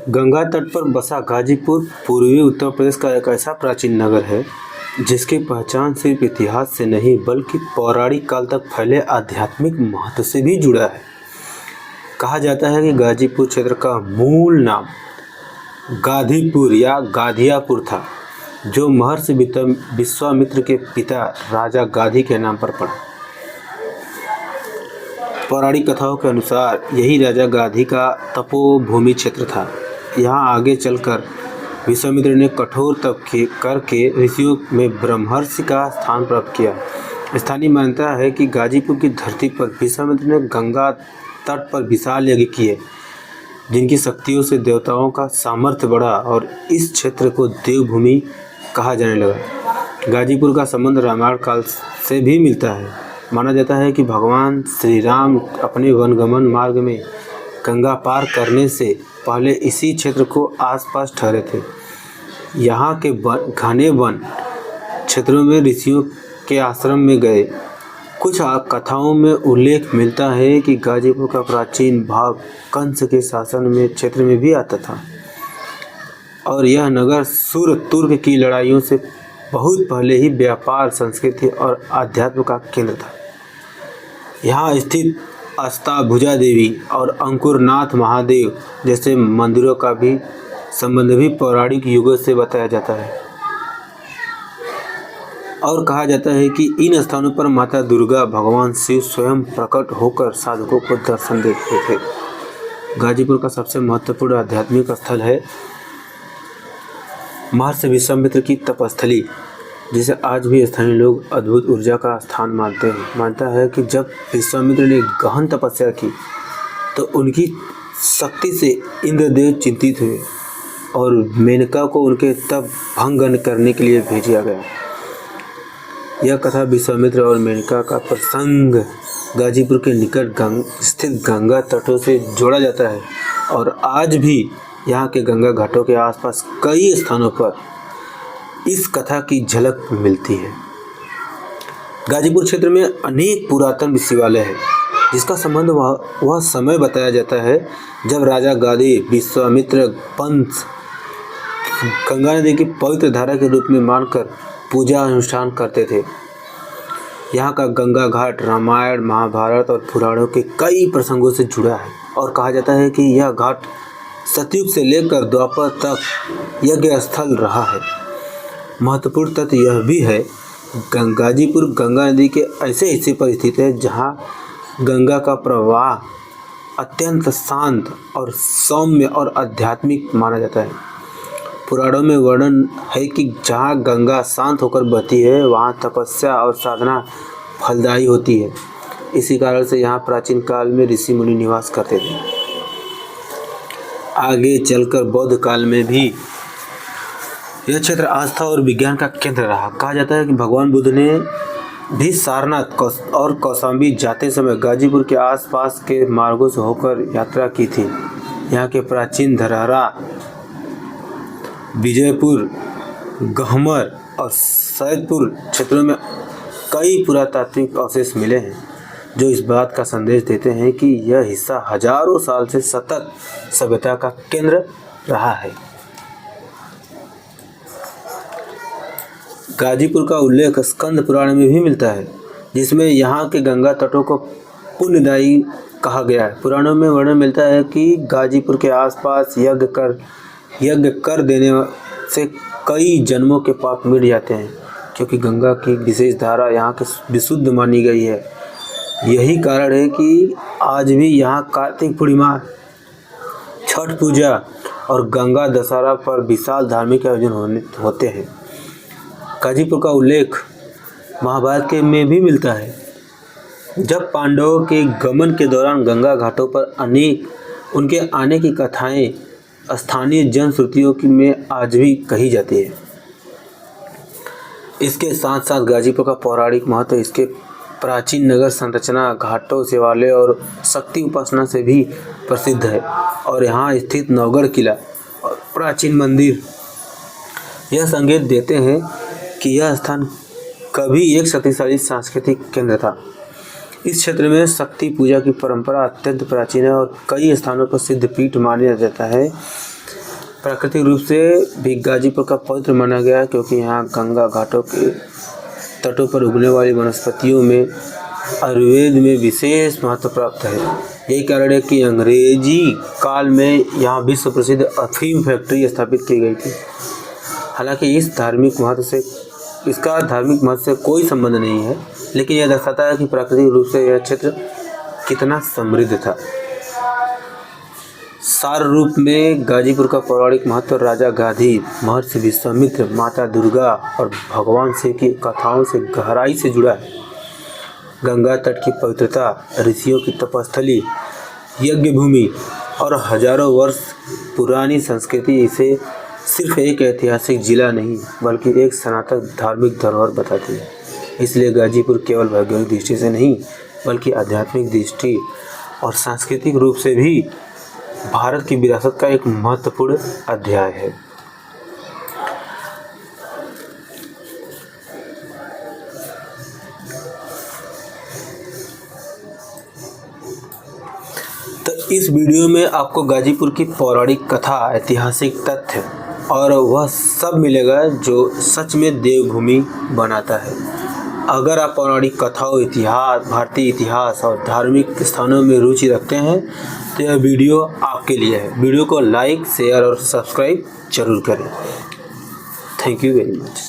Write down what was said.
गंगा तट पर बसा गाजीपुर पूर्वी उत्तर प्रदेश का एक ऐसा प्राचीन नगर है जिसकी पहचान सिर्फ इतिहास से नहीं बल्कि पौराणिक काल तक फैले आध्यात्मिक महत्व से भी जुड़ा है। कहा जाता है कि गाजीपुर क्षेत्र का मूल नाम गाधीपुर या गाधियापुर था, जो महर्षि विश्वामित्र के पिता राजा गाधी के नाम पर पड़ा। पौराणिक कथाओं के अनुसार यही राजा गाधी का तपोभूमि क्षेत्र था। यहाँ आगे चलकर विश्वामित्र ने कठोर तप करके ऋषियों में ब्रह्मर्षि का स्थान प्राप्त किया। स्थानीय मान्यता है कि गाजीपुर की धरती पर विश्वामित्र ने गंगा तट पर विशाल यज्ञ किए, जिनकी शक्तियों से देवताओं का सामर्थ्य बढ़ा और इस क्षेत्र को देवभूमि कहा जाने लगा। गाजीपुर का संबंध रामायण काल से भी मिलता है। माना जाता है कि भगवान श्री राम अपने वनगमन मार्ग में गंगा पार करने से पहले इसी क्षेत्र को आसपास ठहरे थे। यहाँ के घने वन क्षेत्रों में ऋषियों के आश्रम में गए। कुछ कथाओं में उल्लेख मिलता है कि गाजीपुर का प्राचीन भाग कंस के शासन में क्षेत्र में भी आता था और यह नगर सुर तुर्क की लड़ाइयों से बहुत पहले ही व्यापार, संस्कृति और आध्यात्म का केंद्र था। यहाँ स्थित अष्टाभुजा देवी और अंकुरनाथ महादेव जैसे मंदिरों का भी संबंध भी पौराणिक युगों से बताया जाता है और कहा जाता है कि इन स्थानों पर माता दुर्गा, भगवान शिव स्वयं प्रकट होकर साधकों को दर्शन देते थे। गाजीपुर का सबसे महत्वपूर्ण आध्यात्मिक स्थल है महर्षि विश्वामित्र की तपस्थली, जिसे आज भी स्थानीय लोग अद्भुत ऊर्जा का स्थान मानते हैं। मानता है कि जब विश्वामित्र ने गहन तपस्या की तो उनकी शक्ति से इंद्रदेव चिंतित हुए और मेनका को उनके तप भंग करने के लिए भेजा गया। यह कथा विश्वामित्र और मेनका का प्रसंग गाजीपुर के निकट स्थित गंगा तटों से जोड़ा जाता है और आज भी यहाँ के गंगा घाटों के आसपास कई स्थानों पर इस कथा की झलक मिलती है। गाजीपुर क्षेत्र में अनेक पुरातन शिवालय है, जिसका संबंध वह समय बताया जाता है जब राजा गाधी विश्वामित्र पंथ गंगा नदी की पवित्र धारा के रूप में मानकर पूजा अनुष्ठान करते थे। यहाँ का गंगा घाट रामायण, महाभारत और पुराणों के कई प्रसंगों से जुड़ा है और कहा जाता है कि यह घाट सतयुग से लेकर द्वापर तक यज्ञ स्थल रहा है। महत्वपूर्ण तथ्य यह भी है गाजीपुर गंगा नदी के ऐसे हिस्से पर स्थित है जहाँ गंगा का प्रवाह अत्यंत शांत और सौम्य और आध्यात्मिक माना जाता है। पुराणों में वर्णन है कि जहाँ गंगा शांत होकर बहती है वहाँ तपस्या और साधना फलदायी होती है। इसी कारण से यहाँ प्राचीन काल में ऋषि मुनि निवास करते थे। आगे चलकर बौद्ध काल में भी यह क्षेत्र आस्था और विज्ञान का केंद्र रहा। कहा जाता है कि भगवान बुद्ध ने भी सारनाथ और कौशाम्बी जाते समय गाजीपुर के आसपास के मार्गों से होकर यात्रा की थी। यहाँ के प्राचीन धरहरा, विजयपुर, गहमर और सैदपुर क्षेत्रों में कई पुरातात्विक अवशेष मिले हैं, जो इस बात का संदेश देते हैं कि यह हिस्सा हजारों साल से सतत सभ्यता का केंद्र रहा है। गाजीपुर का उल्लेख स्कंद पुराण में भी मिलता है, जिसमें यहाँ के गंगा तटों को पुण्यदायी कहा गया है। पुराणों में वर्णन मिलता है कि गाजीपुर के आसपास यज्ञ कर देने से कई जन्मों के पाप मिट जाते हैं, क्योंकि गंगा की विशेष धारा यहाँ के विशुद्ध मानी गई है। यही कारण है कि आज भी यहाँ कार्तिक पूर्णिमा, छठ पूजा और गंगा दशहरा पर विशाल धार्मिक आयोजन होते हैं। गाजीपुर का उल्लेख महाभारत के में भी मिलता है, जब पांडवों के गमन के दौरान गंगा घाटों पर उनके आने की कथाएं स्थानीय जनश्रुतियों की में आज भी कही जाती है। इसके साथ साथ गाजीपुर का पौराणिक महत्व इसके प्राचीन नगर संरचना, घाटों, शिवालय और शक्ति उपासना से भी प्रसिद्ध है और यहाँ स्थित नौगढ़ किला और प्राचीन मंदिर यह संकेत देते हैं कि यह स्थान कभी एक शक्तिशाली सांस्कृतिक केंद्र था। इस क्षेत्र में शक्ति पूजा की परंपरा अत्यंत प्राचीन है और कई स्थानों पर सिद्धपीठ माना जाता है। प्राकृतिक रूप से भी गाजीपुर का पवित्र माना गया है, क्योंकि यहाँ गंगा घाटों के तटों पर उगने वाली वनस्पतियों में आयुर्वेद में विशेष महत्व प्राप्त है। यही कारण है कि अंग्रेजी काल में यहाँ विश्व प्रसिद्ध अफीम फैक्ट्री स्थापित की गई थी। हालांकि इसका धार्मिक महत्व से कोई संबंध नहीं है, लेकिन यह दर्शाता है कि प्राकृतिक रूप से यह क्षेत्र कितना समृद्ध था। सार रूप में गाजीपुर का पौराणिक महत्व राजा गाधी, महर्षि विश्वामित्र, माता दुर्गा और भगवान शिव की कथाओं से गहराई से जुड़ा है। गंगा तट की पवित्रता, ऋषियों की तपस्थली, यज्ञ भूमि और हजारों वर्ष पुरानी संस्कृति इसे सिर्फ एक ऐतिहासिक जिला नहीं बल्कि एक सनातन धार्मिक धरोहर बताती है। इसलिए गाजीपुर केवल भौगोलिक दृष्टि से नहीं बल्कि आध्यात्मिक दृष्टि और सांस्कृतिक रूप से भी भारत की विरासत का एक महत्वपूर्ण अध्याय है। तो इस वीडियो में आपको गाजीपुर की पौराणिक कथा, ऐतिहासिक तथ्य और वह सब मिलेगा जो सच में देवभूमि बनाता है। अगर आप पौराणिक कथाओं, इतिहास, भारतीय इतिहास और धार्मिक स्थानों में रुचि रखते हैं तो यह वीडियो आपके लिए है। वीडियो को लाइक, शेयर और सब्सक्राइब जरूर करें। Thank you very much.